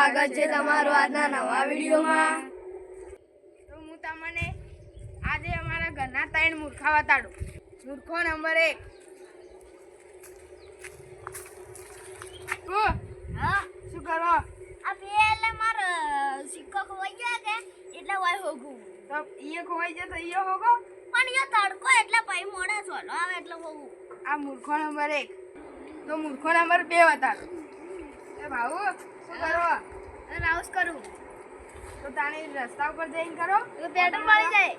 સ્વાગત છે તમારું આજના નવા વિડીયોમાં। તો હું તમને આજે અમારા ઘરના 3 મૂર્ખા બતાડું। મૂર્ખો નંબર 1 હા શું કરો? આ બે એટલે માર સિક્કો ખોવાઈ ગયો કે એટલે વાય હોગું તો ઈએ ખોવાઈ જાય તો ઈએ હોગો પણ યો તડકો એટલે પઈ મોડા સોલો આવે એટલે હોગું। આ મૂર્ખો નંબર 1 તો મૂર્ખો નંબર 2 બતાડો। એ ભાઉ શું કરો? રાઉસ કરું તો તાણે રસ્તા ઉપર જઈને કરો તો પેટ્રોલ મળી જાય।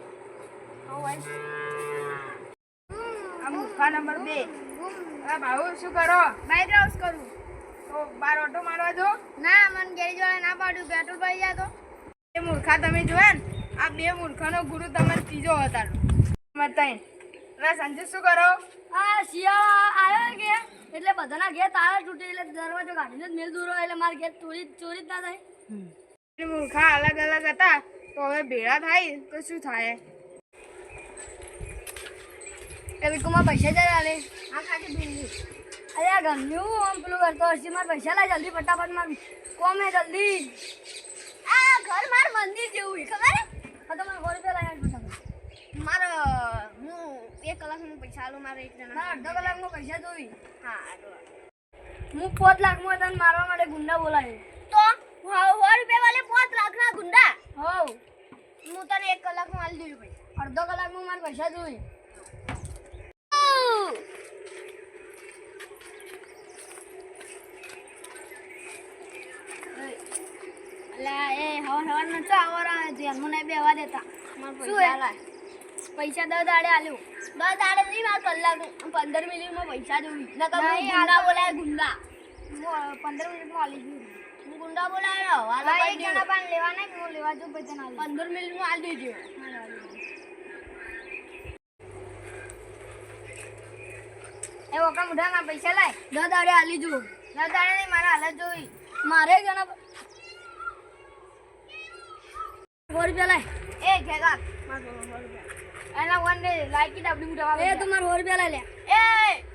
આ મૂર્ખા નંબર 2 એ ભાઉ શું કરો? બાઈક રાઉસ કરું। તો બાર ઓટો મારવા જો ના મન ગેરેજ વાળા ના પાડ્યું પેટ્રોલ પડી જાય તો એ મૂર્ખા તમે જોયા ને આ 2 મૂર્ખાનો ગુરુ તમારે ત્રીજો બતાડો નંબર 3 અને સંજય શું કરો? આ શિયાળો આવ્યો કે એટલે બધાના ઘેર તાળા તૂટી એટલે દરવાજો કાઢીને જ મેલ દૂરો એટલે મારા ઘેર ચોરી જ ના થાય। એ મૂર્ખા અલગ અલગ હતા તો હવે ભેળા થાય તો શું થાય? એ વિકુમાં પૈસા જરા આલે આ ખાલી બિલ્લી અરે આ ગમ્યું આમ પેલું કરતો હશે મારા પૈસા લાય જલ્દી ફટાફટ માર કોમે જલ્દી આ ઘર માર મંદિર જેવું ખબર હે આ તો મારા 100 રૂપિયા લાય ફટાફટ મારો હું 1 કલાકમાં પૈસા આલું મારે એટલે ના અડધો કલાકમાં પૈસા જોઈ હા હું 5 લાખમાં તને મારવા માટે ગુંડા બોલાવ્યો તો 100 રૂપિયા વાલે 5 લાખના ગુંડા હોવ હું તને 1 કલાકમાં આલી દઉં પૈસા અડધો કલાકમાં મારે પૈસા જોઈ અલા એ હવાર ન ચા આવરા ધ્યાનમાં નહીં બેવા દેતા માર પૈસા લાય પૈસા 10 દાડે આલ્યો 10 દાડે નહીં માર કલાક 15 મિનિટમાં પૈસા જોઈ નકર ગુંડા બોલાય ગુંડા 15 મિનિટમાં આલી ગયું હું ગુંડા બોલાયો વાલા એક જણા પાન લેવા નહીં હું લેવા જો પૈસા ના 15 મિનિટમાં આલી દેજો એ ઓકા મુઢા ના પૈસા લાય 10 દાડે આલી જો 10 દાડે નહીં મારા હાલત જોઈ મારે જણા 100 રૂપિયા લાય એ ખેગા માર 100 રૂપિયા એના વન દે લાઈકી ડાબડી મુઢા એ તું માર 100 રૂપિયા લાય લે એ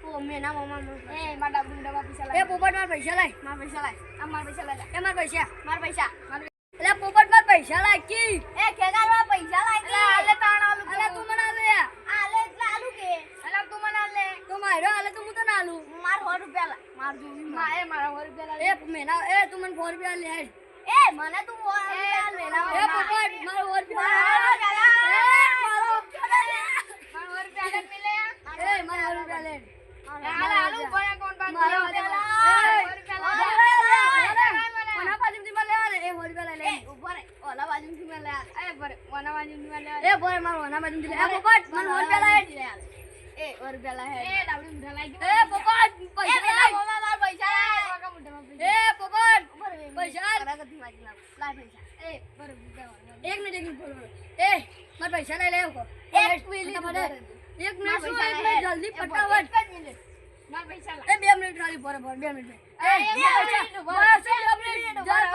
ઓ મેના મમ્મા એ માર ડાબડી મુઢા પૈસા લાય એ પોપટ માર પૈસા લાય માર પૈસા લાય આ માર પૈસા લાય એ માર પૈસા એટલે પોપટ માર પૈસા લાય કી એ ખેગા માર પૈસા લાય કી આલે તાણ આલુ અલે તું મને આલે આલે એટલે આલુ કે અલે તું મને આલે તો મારો આલે તું હું તને આલુ માર 100 રૂપિયા લાય માર જો એ મારા 100 રૂપિયા લાય એ મેના એ તું મને 100 રૂપિયા લે એ મને તું 100 રૂપિયા લેલા એ પોપટ મારો 100 રૂપિયા એ મારો 100 રૂપિયા લે આલુ કોણ કોણ બાકી મારો 100 રૂપિયા બાજુથી મને લે એ 100 રૂપિયા લે ઉપર ઓલા બાજુથી મને લે એ પર ઓના બાજુથી મને લે એ પર મારો ઓના બાજુથી લે એ પોપટ મને 100 રૂપિયા લે એ 100 રૂપિયા લે એ ડાબડી મુઠા લાગી એ પોપટ પૈસા લે મામા માર પૈસા લે કાકા મુઠા એ પોપટ પૈસા કરાગતી માજી લા પૈસા એ પર એક મિનિટ બોલો એ માર પૈસા લઈ લેવો એક મિનિટ જલ્દી ફટાફટ માર પૈસા લે એ 2 મિનિટ ખાલી પર 2 મિનિટ એ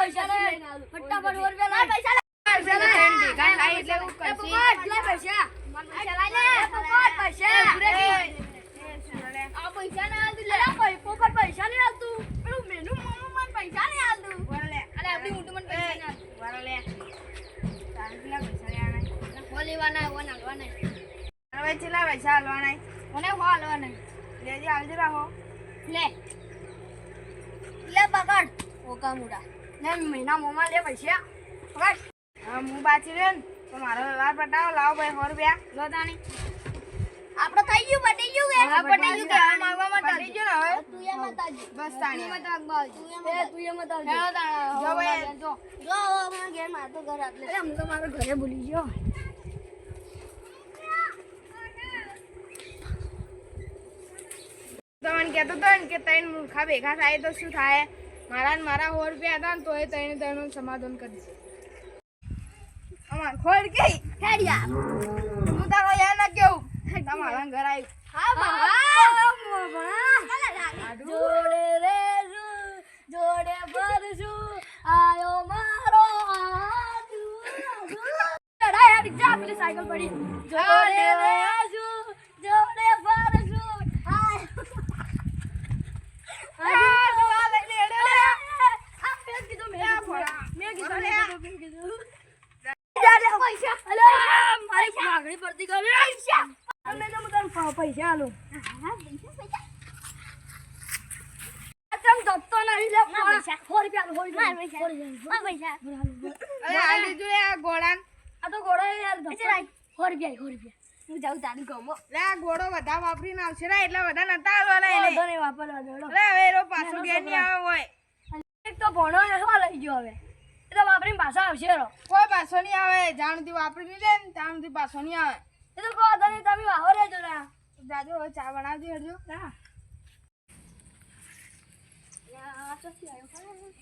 પૈસા લઈને આવું ફટાફટ 100 રૂપિયા પૈસા લે ફ્રેન્ડ ભેગા થાય એટલે હું કરશે પોપટ લે પૈસા માર પૈસા લઈ લે પોપટ પૈસા આ પૈસા ના આલતું લે પોપટ પૈસા નહીં આલતું પેલું મેનુ મમ્મા મને પૈસા નહીં આલતું અલે આપડી મોટું મને પૈસા નહીં આલતું લે તાંતલા પૈસા લેવાના બોલીવાના વના હવે ચેલા પૈસા આલવાના મને હાલવાના લેજી આલજે રાખો લે પકડ ઓકા મુડા લે મહિના મોમાં લે પૈસા પકડ હા હું બાચી લે તો મારો વ્યવહાર પટાવો લાવો ભાઈ 100 રૂપિયા લો તાણી આપણે થઈ ગયું પટી ગયું કે હા પટી ગયું કે આ માંગવા માટે પટી ગયું ને હવે તું એ મતાજી બસ તાણી તું એ મતાજી તું એ મતાજી હેલો તાણા જો ભાઈ જો મારા ઘેર માર તો ઘર આટલે અરે હું તો મારા ઘરે ભૂલી ગયો તમને કહેતો હતો ને કે 3 મૂર્ખા ભેગા થાય તો શું થાય મારા 100 રૂપિયા હતા ને તો એ 3 નું સમાધાન કરી દીધું અમાર ખોડ ગઈ હેડિયા હું તારો યાર ના કેવું તમારા ઘર આવ્યું હા જોડે રેસુ જોડે ભરસુ આયો મારો આજુ ડાય હેડી જા પેલી સાયકલ પડી જોડે રેસુ જોડે ભરસુ આયો આ દુઆ લઈ લે આ ફેર કીધું મેં પૈસા અલે મારી ભાગણી પડતી કરે પૈસા તમે તો મને પૈસા આલો તમ દત્તો નહીં લે પૈસા 100 રૂપિયા પૈસા અરે આ લીધું રે આ ગોળાન આ તો ઘોડો યાર 100 રૂપિયા હું જાઉં તારી ગમો લે આ ગોળો બધા વાપરીને આવશે ને એટલા બધા નતા આવવાના એને તો નહીં વાપરવા દેડો લે હવે એરો પાછો ઘેર નહીં આવે હોય એક તો ભણો એવા લઈ ગયો હવે એ તો વાપરીને પાછા આવશે રો કોઈ પાછો નહીં આવે જાણથી વાપરી લીધે ને જાણથી પાછો નહીં આવે એ તો કહો તમે વાહો રહેજો ના જાજો હવે ચા બનાવજો હરજો ના યા ચોથી આવ્યો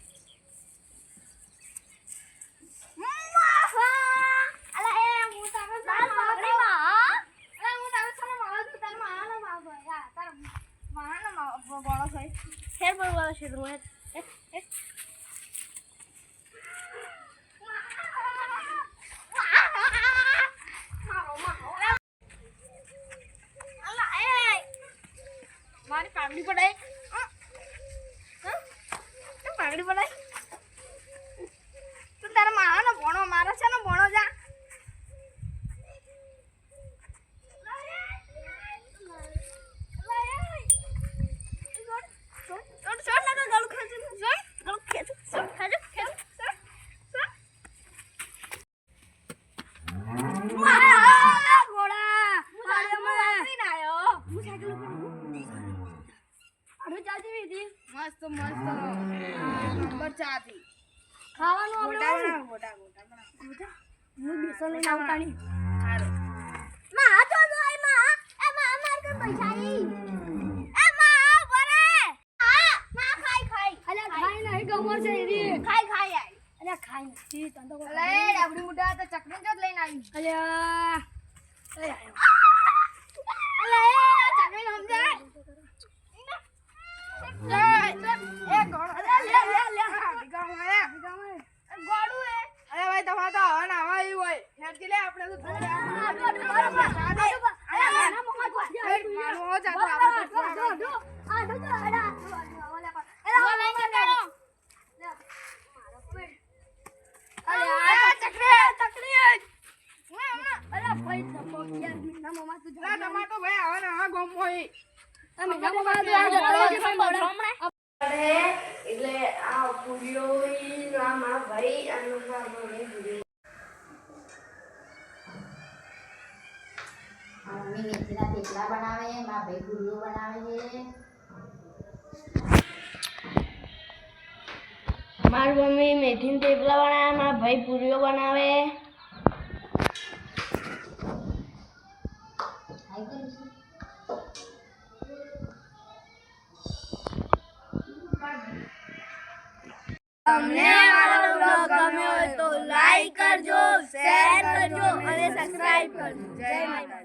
મારી પાઘડી પડાય પાઘડી પડાય તું તારા મારાનો ભણો મારો છે ને ભણો જા મસ્ત મસ્ત નંબર ચાથી ખાવાનું ગોટા આપણે બનાવ ગોટા ગોટા બનાવ હું બેસન લઈને આવતાની હારું માં આ તો જોઈ માં એ માં માર કે પૈસા ઈ એ માં બરે આ માં ખાઈ અલે ખાઈ નહીં ગમર છે રી ખાઈ આય અલે ખાઈ નથી તન તો અલે ડાબડી મુઢા તો ચકડી જ લઈને આવી અલે એ અલે ચકડી સમજાય એ ગોળ અલે લે ગોડું એ અરે ભાઈ તમારે તો હવા ના હવા હોય હેડકી લે આપણે તો એટલે આ પૂરીઓ મારા ભાઈ અને મમ્મી મેથીના થેપલા બનાવે મારા ભાઈ પૂરીઓ બનાવે છે મારી મમ્મી મેથીના થેપલા બનાવે મારા ભાઈ પૂરીઓ બનાવે હાઈ કરીશું તમને અમારો બ્લોગ ગમ્યો હોય તો લાઈક કરજો શેર કરજો અને સબસ્ક્રાઇબ કરજો જય માતા